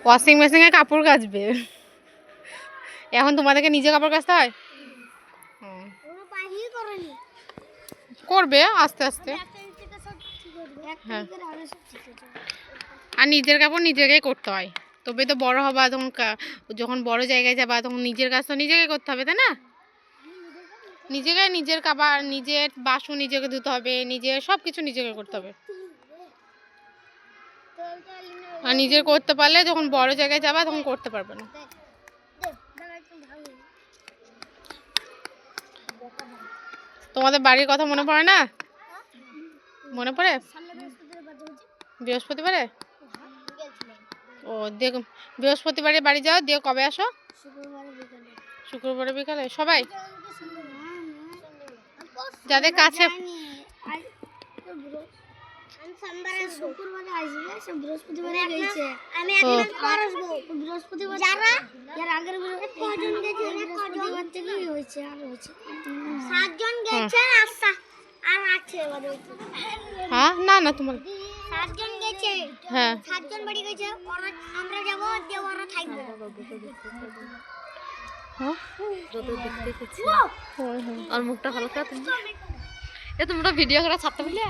Washing মেশিনে কাপড় কাচবে। এখন তোমাদেরকে নিজে কাপড় কাচতে হয়? করবে আস্তে আস্তে। হ্যাঁ, আর নিজের কাপড় নিজেকেই করতে হয়, তবে তো বড় হবা, তখন যখন বড় জায়গায় যাবা তখন নিজের কাজ তো নিজেকে করতে হবে, তাই না? নিজেকে, নিজের কাপড়, নিজের বাসন নিজেকে ধুতে হবে, নিজের সব কিছু নিজেকে করতে হবে। আর নিজের করতে পারলে যখন বড় জায়গায় যাবা তখন করতে পারবে না। তোমাদের বাড়ির কথা মনে পড়ে না? মনে পড়ে? বৃহস্পতিবারে? ও দেখ, বৃহস্পতিবারে বাড়ি যাও, দিয়ে কবে আসো? শুক্রবারে বিকালে। সবাই যাদের কাছে, হ্যাঁ না না তোমার 7 জন গেছে। হ্যাঁ 7 জন বাড়ি গেছে, আমরা যাব, দিয়ে ওরা থাকবে। যত দেখতে পেয়েছি আর মুখটা ভালো করে তুমি এ তোমরা ভিডিও করে ছাড়তে বললে